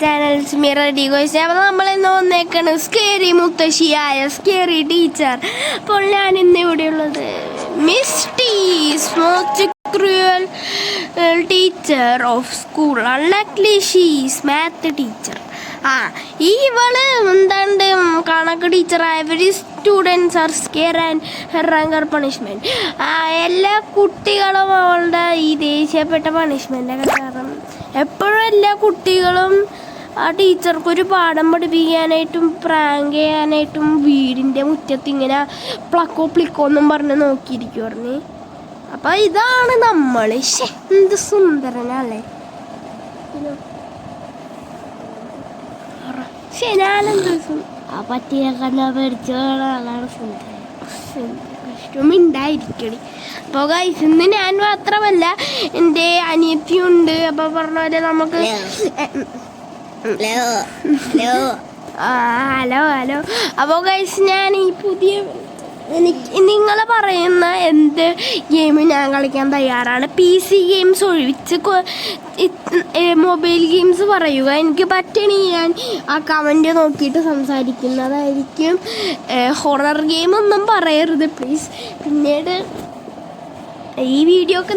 Channels mirror decoys. അപ്പോൾ നമ്മളിന്ന് വന്നേക്കാണ് സ്കേറി മുത്തശ്ശിയായ സ്കേറി ടീച്ചർ. അപ്പോൾ ഞാൻ ഇന്ന് ഇവിടെയുള്ളത് Miss T's most cruel teacher of school. Unlikely she's math teacher. ഇവള് എന്താണ്ട് കണക്ക് ടീച്ചറായ every students are scare and ranker punishment. എല്ലാ കുട്ടികളും അവളുടെ ഈ ദേഷ്യപ്പെട്ട പണിഷ്മെൻ്റൊക്കെ കാരണം എപ്പോഴും എല്ലാ കുട്ടികളും ആ ടീച്ചർക്കൊരു പാഠം പഠിപ്പിക്കാനായിട്ടും പ്രാങ്ക് ചെയ്യാനായിട്ടും വീടിൻ്റെ മുറ്റത്ത് ഇങ്ങനെ പ്ലക്കോ പ്ലിക്കോ എന്നും പറഞ്ഞ് നോക്കിയിരിക്കുമായിരുന്നു. അപ്പം ഇതാണ് നമ്മൾ. എന്ത് സുന്ദരനല്ലേ. ഞാനെന്ത് ആ പറ്റിയെ കണ്ടാ പേടിച്ചാണ് ഇഷ്ടമിണ്ടായിരിക്കണി. അപ്പോൾ ഗൈസ് ഇന്ന് ഞാൻ മാത്രമല്ല, എൻ്റെ അനിയത്തിയുണ്ട്. അപ്പോൾ പറഞ്ഞ പോലെ നമുക്ക് ഹലോ. അപ്പോൾ ഗൈസ് ഞാൻ ഈ പുതിയ നിങ്ങൾ പറയുന്ന എന്ത് ഗെയിമും ഞാൻ കളിക്കാൻ തയ്യാറാണ്. PC ഗെയിംസ് ഒഴിച്ച് മൊബൈൽ ഗെയിംസ് പറയുക. എനിക്ക് പറ്റണി ഞാൻ ആ കമൻറ്റ് നോക്കിയിട്ട് സംസാരിക്കുന്നതായിരിക്കും. ഹൊറർ ഗെയിമൊന്നും പറയരുത് പ്ലീസ്. പിന്നീട് ഈ വീഡിയോക്ക്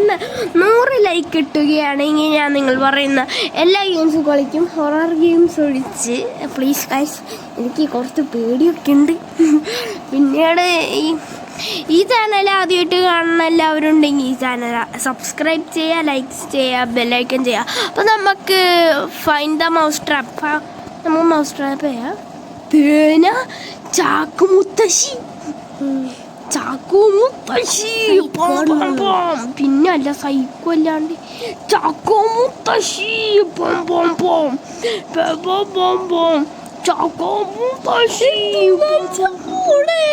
100 ലൈക്ക് കിട്ടുകയാണെങ്കിൽ ഞാൻ നിങ്ങൾ പറയുന്ന എല്ലാ ഗെയിംസും കളിക്കും, ഹൊറർ ഗെയിംസ് ഒഴിച്ച്. പ്ലീസ് ഗൈസ്, എനിക്ക് കുറച്ച് പേടിയൊക്കെ ഉണ്ട്. പിന്നീട് ഈ ചാനൽ ആദ്യമായിട്ട് കാണുന്ന എല്ലാവരും ഉണ്ടെങ്കിൽ ഈ ചാനൽ സബ്സ്ക്രൈബ് ചെയ്യുക, ലൈക്സ് ചെയ്യുക, ബെല്ലൈക്കൻ ചെയ്യുക. അപ്പോൾ നമുക്ക് ഫൈൻഡ് ദ മൗസ് ട്രാപ്പ്. നമുക്ക് മൗസ് ട്രാപ്പ് ചെയ്യാം. തേന ചാക്കുമുത്തശ്ശി പിന്നെ അല്ല സൈക്കോ അല്ലാണ്ട് ചാക്കോ മുത്തശ്ശി ചാക്കോ മുത്തശ്ശി ചാക്കോ മുത്തശ്ശി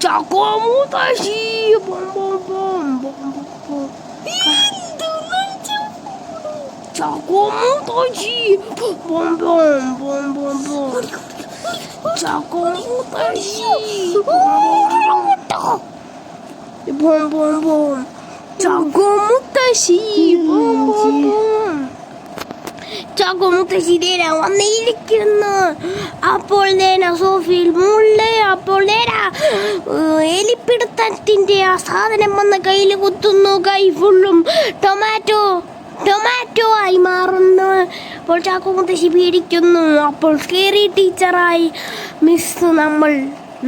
ചാക്കോ മുത്തശ്ശി ചാക്കോ മുത്തശ്ശി ചാക്കോ മുത്തശ്ശി ചാക്കോ മുത്തശ്ശി നേരാ വന്നിരിക്കുന്നു. അപ്പോൾ നേരാ സോഫയിൽ മുള്ള. അപ്പോൾ നേരാ എലിപ്പിടുത്തത്തിൻ്റെ ആ സാധനം വന്ന് കയ്യിൽ കുത്തുന്നു. കൈ ഫുള്ളും ടൊമാറ്റോ ആയി മാറുന്നു. അപ്പോൾ ചാക്കോ മുത്തശ്ശി പേടിക്കുന്നു. അപ്പോൾ സ്കേറി ടീച്ചറായി മിസ്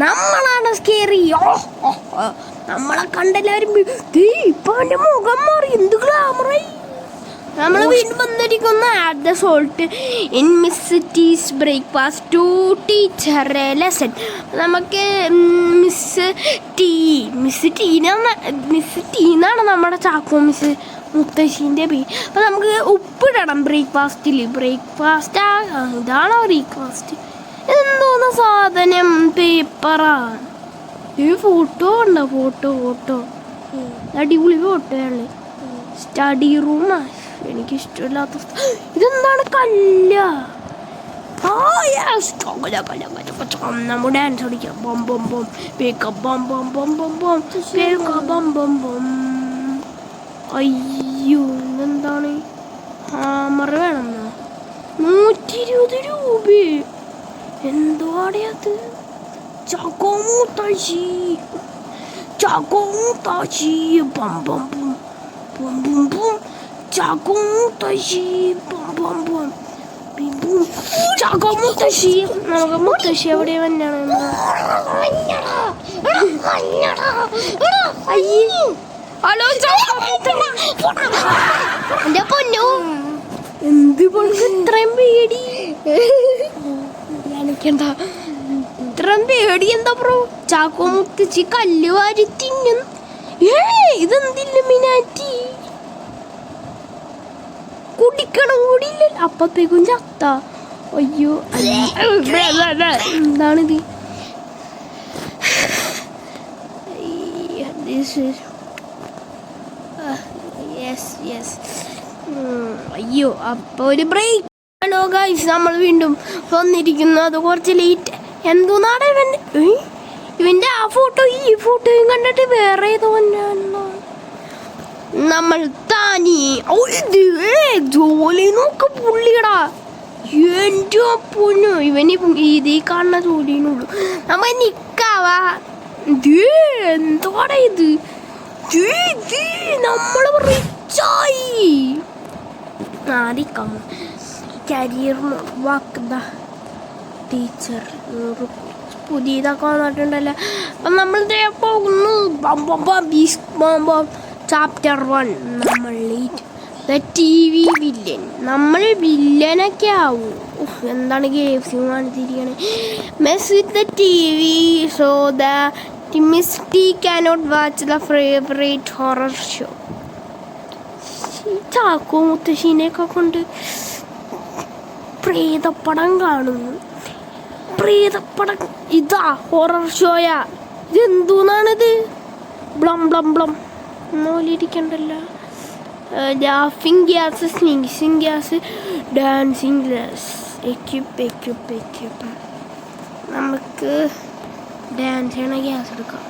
നമ്മളാണ് സ്കേറി. നമ്മളെ കണ്ടെല്ലാവരും ഇപ്പൊ അവൻ്റെ മുഖം മാറി. എന്ത് ഗ്ലാമറായി. നമ്മൾ വീണ്ടും വന്നിരിക്കുന്നു at the salt in Miss T's breakfast to teach her lesson. നമുക്ക് മിസ് ടീന്നാണ് നമ്മുടെ ചാക്കോ മിസ് മുത്തശ്ശീൻ്റെ പേര്. അപ്പം നമുക്ക് ഉപ്പിടണം ബ്രേക്ക്ഫാസ്റ്റിൽ. ഇതാണോ ബ്രേക്ക്ഫാസ്റ്റ്? എന്തോന്ന് സാധനം? പേപ്പറാണ്. ഈ ഫോട്ടോ ഉണ്ടോ? ഫോട്ടോ അടിപൊളി ഫോട്ടോയാണ്. സ്റ്റഡി റൂമാ. എനിക്കിഷ്ടമില്ലാത്ത ഇതെന്താണ്? കല്ല. നമ്മൾ ഡാൻസ് കളിക്കാം. അയ്യോ ഇതെന്താണ്? ഹാമർ വേണമെന്നാ 120 രൂപ. എന്തുവാടെ അത്? ചാക്കോ മുത്തശ്ശി ചാക്കോ മുത്തശ്ശി ചാക്കോ മുത്തശ്ശി ചാക്കോ മുത്തശ്ശി. നമുക്ക് മുത്തശ്ശി എവിടെ തന്നെയാണ്. ഹലോ എന്റെ പൊന്നു, എന്ത് ഇത്രയും പേടി? എനിക്കെന്താ ഇത്രയും പേടി? എന്താ ബ്രോ? ചാക്കോ മുത്തശ്ശി കല്ല് വാരി തിന്നും. ഇതെന്തില്ല മിനാറ്റി കുടിക്കണം കൂടിയില്ല. അപ്പത്തേക്കും ചത്ത. അയ്യോ എന്താണിത്? അയ്യോ അപ്പൊ ഒരു ബ്രേക്ക്. ഹലോ ഗൈസ്, നമ്മൾ വീണ്ടും വന്നിരിക്കുന്നു. അത് കുറച്ച് ലേറ്റ്. എന്തോന്നാണ് ഇവന്റെ ആ ഫോട്ടോ ഈ ഫോട്ടോയും കണ്ടിട്ട് വേറെ ഏതോ നമ്മൾ താനി ജോലി നോക്ക പുള്ളിയടാ. എൻ്റെ പൊന്നു, ഇവന് ഇതീ കാണുന്ന ജോലിനുള്ളൂ. നമ്മ നിക്കാവാ. എന്തോടെ ഇത്? നമ്മൾ റിച്ചായി. ആദിക്കാം കരിയർ വാക്കുതാ ടീച്ചർ പുതിയതൊക്കെ വന്നിട്ടുണ്ടല്ലോ. അപ്പം നമ്മൾ പോകുന്നു. ചാപ്റ്റർ 1. നമ്മൾ ടി വി വില്ലൻ. നമ്മൾ വില്ലനൊക്കെ ആവും. എന്താണ് ഗെയിംസ് കാണിച്ചിരിക്കണേ? Mess with the T V so the Miss T cannot watch the favourite horror show. Chacko മുത്തശ്ശീനെയൊക്കെ കൊണ്ട് പ്രേതപ്പടം കാണുന്നു. പ്രേതപ്പടം ഇതാ ഹൊറർ ഷോയാ. ഇതെന്തൂന്നാണിത്? ബ്ലം ബ്ലം ബ്ലം നോലിരിക്കണ്ടല്ലോ. Laughing gas, sneezing gas, dancing gas. Equip. നമുക്ക് ഡാൻസ് ചെയ്യണ ഗ്യാസ് എടുക്കാം.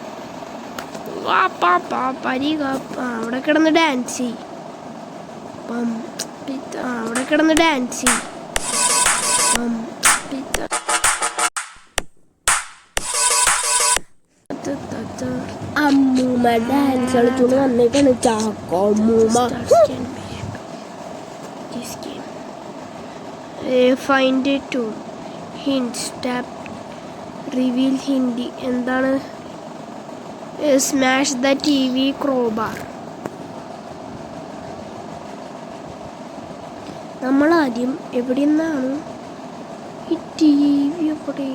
അവിടെ കിടന്ന് ഡാൻസ് ചെയ്യും. അവിടെ കിടന്ന് ഡാൻസ് ചെയ്യും. അമ്മൂമ്മ ഡാൻസ് കളിച്ചോണ്ട് വന്നേക്കാണ് ചാക്കോ അമ്മൂമ്മ. Find two hints tap reveal hint. എന്താണ്? Smash the T V crowbar. നമ്മളാദ്യം എവിടെ നിന്നാണ് ഈ ടി വി? എവിടെ?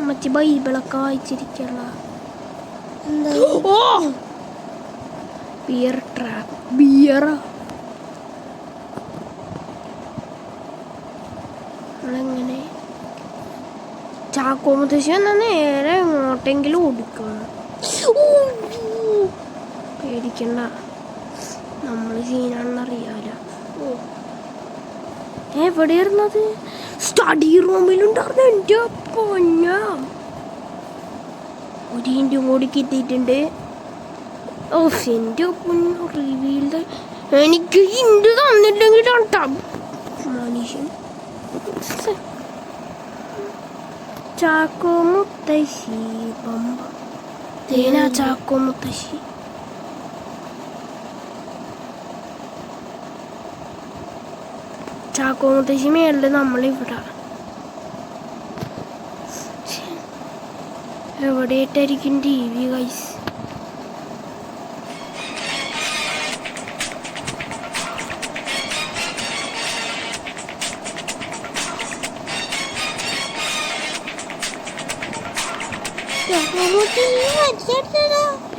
മറ്റേ ബൈബിളൊക്കെ വായിച്ചിരിക്കല്ല. Beer trap. ബിയറാ? നമ്മളെങ്ങനെ? ചാക്കോ മുത്തശ്ശി എന്നാ നേരെ എങ്ങോട്ടെങ്കിലും ഓടിക്കണം. പേടിക്കണ്ട, നമ്മൾ സീനാണെന്നറിയാലോ. എവിടെയായിരുന്നത്? സ്റ്റഡി റൂമിലുണ്ടായിരുന്നു. എൻ്റെ പൊന്ന ഒരു ഇൻറ്റും കൂടി കിട്ടിയിട്ടുണ്ട്. എൻ്റെ പൊന്നു റിവീൽഡ്. എനിക്ക് ഇൻറ്റ് തന്നില്ലെങ്കിൽ മനുഷ്യൻ. ചാക്കോ മുത്തശ്ശി ബമ്പ. തേനാ ചാക്കോ മുത്തശ്ശി. ചാക്കോ മുത്തശ്ശി മേളില്, നമ്മളിവിടെ. എവിടെയായിട്ടായിരിക്കും ടി വി ഗൈസ്?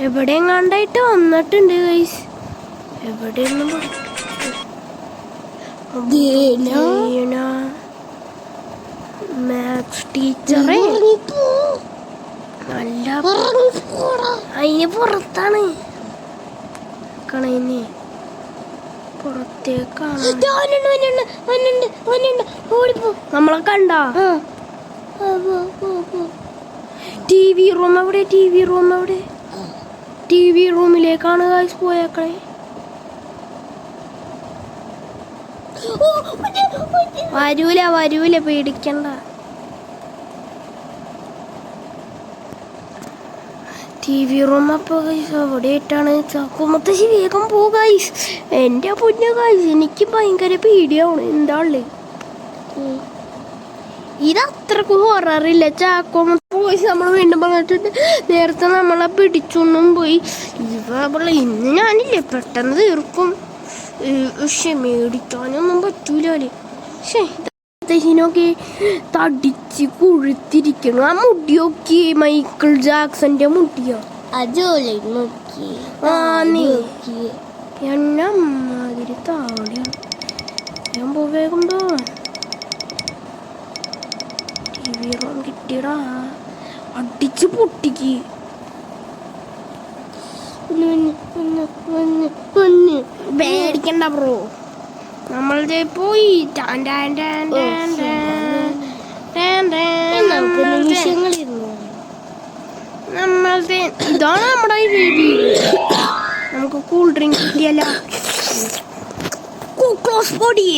എവിടെയെങ്ങാണ്ടായിട്ട് വന്നിട്ടുണ്ട് ഗൈസ്. എവിടെയൊന്നും മാത്സ് ടീച്ചറെ നല്ല അതിന് പുറത്താണ് കണയിന് പുറത്തേക്കാണ്. നമ്മളെ കണ്ട ടി വി റൂം എവിടെ? ടി വി റൂം എവിടെ? ടി വി റൂമിലേക്കാണ് ഗൈസ് പോയേക്കണേ. വരൂല പേടിക്കണ്ട. ടി വി റൂം അപ്പോൾ ഗൈസ് എവിടെയായിട്ടാണ്? ചാക്കോ മുത്തശ്ശി വേഗം പോ ഗൈസ്. എൻ്റെ പൊന്നു ഗൈസ്, എനിക്ക് ഭയങ്കര പേടിയാണ്. എന്താ ഉള്ളത്? ഇത് അത്രക്ക് ഹൊററില്ല. ചാക്കോ മുത്തശ്ശി നമ്മൾ വീണ്ടും പറഞ്ഞിട്ടുണ്ട്. നേരത്തെ നമ്മളെ പിടിച്ചൊന്നും പോയി. ഇന്ന് ഞാനില്ലേ പെട്ടെന്ന് തീർക്കും. പക്ഷെ മേടിക്കാനൊന്നും പറ്റൂലേ. പക്ഷേ മുത്തശ്ശിനൊക്കെ തടിച്ച് കൊഴുത്തിരിക്കണം. ആ മുടിയൊക്കെ മൈക്കിൾ ജാക്സന്റെ മുടിയോ? എണ്ണമാതിരി താടിയാണ്. ഞാൻ വേഗം ടി വി റൂം കിട്ടിയടാ. അടിച്ച് പൊട്ടിക്ക്. പേടിക്കണ്ട ബ്രോ, നമ്മൾ പോയി. നമ്മളുടെ ഇതാണ് നമ്മുടെ ഈ ബേബി. നമുക്ക് കൂൾ ഡ്രിങ്ക് കിട്ടിയല്ല. ഗ്ലൂക്കോസ് പൊടി,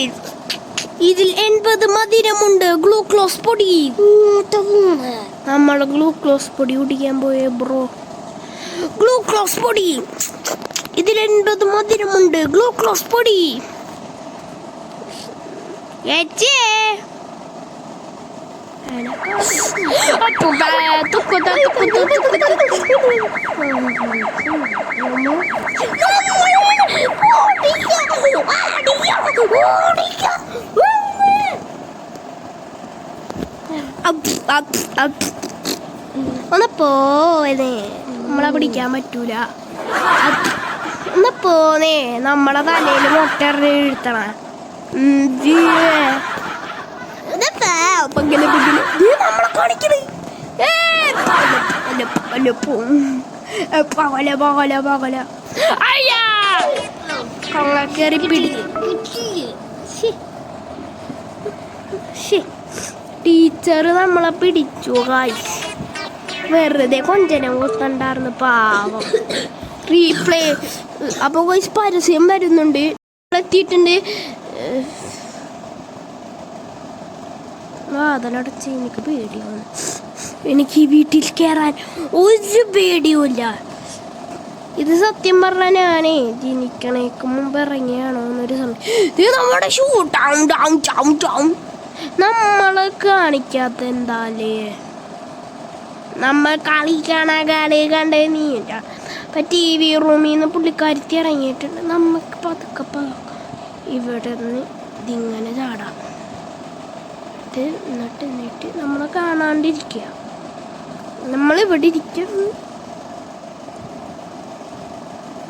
ഇതിൽ 80 മധുരമുണ്ട്. ഗ്ലൂക്കോസ് പൊടി. നമ്മൾ ഗ്ലൂക്കോസ് പൊടി കുടിക്കാൻ പോയേ ബ്രോ. ഗ്ലൂക്കോസ് പൊടി, ഇതിൽ 80 മധുരമുണ്ട്. ഗ്ലൂക്കോസ് പൊടി. ഒന്ന് പോന്നേ, നമ്മളെ പിടിക്കാൻ പറ്റൂല. ഒന്ന് പോന്നേ, നമ്മളെ തലയിൽ മുട്ട എഴുത്തണ. നമ്മളെ കാണിക്കണേ കറി പിടി. ടീച്ചർ നമ്മളെ പിടിച്ചു ഗായ്സ്. വെറുതെ കൊഞ്ചനം കൊത്തണ്ടായിരുന്നു പാവം. റീപ്ലേ. അപ്പൊ ഗായ്സ് പരസ്യം വരുന്നുണ്ട്. എത്തിയിട്ടുണ്ട്. വാതിലടച്ച് എനിക്ക് പേടിയാണ്. എനിക്ക് ഈ വീട്ടിൽ കയറാൻ ഒരു പേടിയുമില്ല. ഇത് സത്യം പറഞ്ഞാൽ ഞാനേ ജനിക്കണേക്ക് മുമ്പ് ഇറങ്ങിയാണോ എന്നൊരു സമയം. ഇത് നമ്മുടെ shoe town town town town നമ്മളെ കാണിക്കാത്ത എന്താലേ. നമ്മൾ കളി കണ്ടേ നീണ്ട. ഇപ്പം TV റൂമിൽ നിന്ന് പുള്ളിക്കാരത്തി ഇറങ്ങിയിട്ടുണ്ട്. നമുക്ക് പതുക്കെ ഇവിടെ നിന്ന് ഇതിങ്ങനെ ചാടാം. എന്നിട്ട് നമ്മളെ കാണാണ്ടിരിക്കുക. നമ്മളിവിടെ ഇരിക്കും.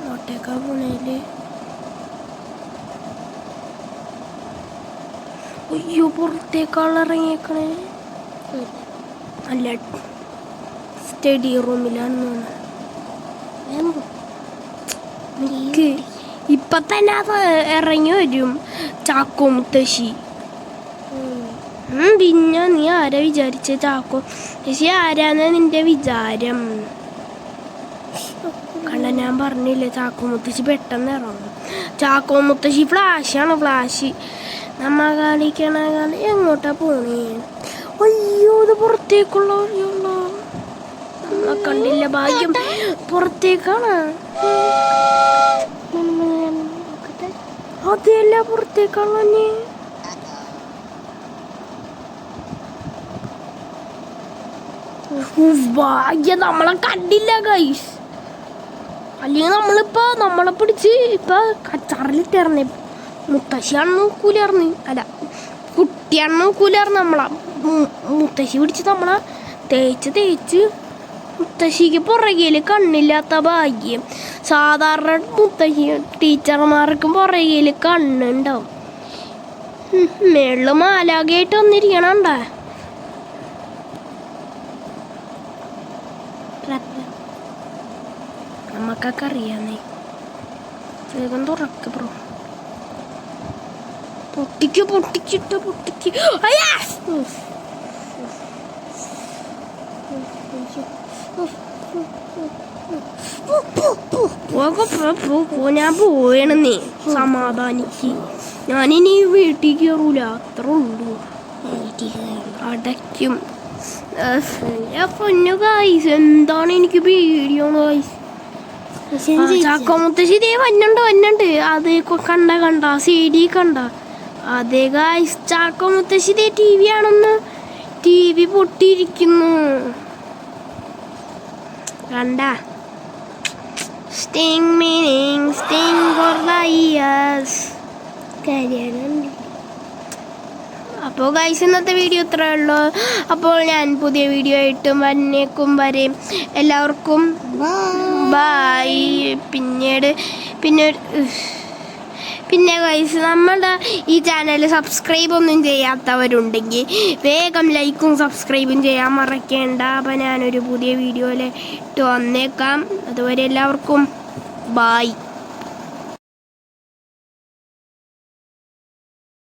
നോട്ടേക്കാ പോണേല്. അയ്യോ, പുറത്തേക്കാൾ ഇറങ്ങിയേക്കണേ. അല്ല, സ്റ്റഡി റൂമിലാണെന്ന് തോന്നുന്നു. ഇപ്പൊ തന്നെ അത് ഇറങ്ങി വരും ചാക്കോ മുത്തശ്ശി. പിന്നെ നീ ആരാ വിചാരിച്ച ചാക്കോ മുത്തശ്ശി ആരാന്ന് നിന്റെ വിചാരം? കണ്ട, ഞാൻ പറഞ്ഞില്ലേ ചാക്കോ മുത്തശ്ശി പെട്ടെന്ന് ഇറങ്ങും. ചാക്കോ മുത്തശ്ശി ഫ്ലാഷാണ്, ഫ്ലാഷ്. നമ്മ കളിക്കണ കളി എങ്ങോട്ടാ പോണേ? അയ്യോ, ഇത് പുറത്തേക്കുള്ള വഴിയുള്ള. നമ്മളെ കണ്ടില്ല, ഭാഗ്യം. പുറത്തേക്കാണ്. അതെയല്ല, പുറത്തേക്കാണ്. ഭാഗ്യം നമ്മളെ കണ്ടില്ല ഗൈസ്. അല്ലെങ്കിൽ നമ്മളെ പിടിച്ച് ഇപ്പൊ കച്ചാറിലിട്ടേർന്നേ. മുത്തശ്ശിയാണ് നോക്കൂലാർന്ന്. അല്ല, കുട്ടിയാണ് നോക്കൂലാർന്ന്. നമ്മളെ മുത്തശ്ശി പിടിച്ച് നമ്മളെ തേച്ച് മുത്തശ്ശിക്ക് പുറകിൽ കണ്ണില്ലാത്ത ഭാഗ്യം. സാധാരണ മുത്തശ്ശി ടീച്ചർമാർക്കും പുറകിൽ കണ്ണുണ്ടാവും. മേളില് മാലാകയായിട്ട് വന്നിരിക്കണണ്ടാ. നമുക്കൊക്കെ അറിയാന്നേ. വേഗം തുറക്ക് ബ്രോ. പൊട്ടിക്ക്. ഞാൻ പോയണെന്നേ. സമാധാനിക്ക്. ഞാനിനി വീട്ടിൽ കയറൂല, അത്ര ഉള്ളൂ. അടയ്ക്കും. പൊന്നു ഗായ്സ്, എന്താണ് എനിക്ക് പേടിയാണ് ഗായ്സ്. ചാക്കോ മുത്തശ്ശി ദേ വന്നുണ്ട്. അത് കണ്ട CD കണ്ട. അതെ ഗായ്സ്, ചാക്കോ മുത്തശ്ശി ദേ TV ആണെന്ന്. TV പൊട്ടിയിരിക്കുന്നു. കണ്ട. Sting meaning sting for the years. അപ്പോൾ ഗൈസ്, ഇന്നത്തെ വീഡിയോ ഇത്രേ ഉള്ളൂ. അപ്പോൾ ഞാൻ പുതിയ വീഡിയോ ആയിട്ടും വന്നേക്കും വരെ എല്ലാവർക്കും ബൈ. പിന്നെ ഗൈസ്, നമ്മളുടെ ഈ ചാനൽ സബ്സ്ക്രൈബ് ഒന്നും ചെയ്യാത്തവരുണ്ടെങ്കിൽ വേഗം ലൈക്കും സബ്സ്ക്രൈബും ചെയ്യാൻ മറക്കേണ്ട. അപ്പോൾ ഞാനൊരു പുതിയ വീഡിയോയിൽ ഇട്ട് വന്നേക്കാം. അതുവരെ എല്ലാവർക്കും ബൈ.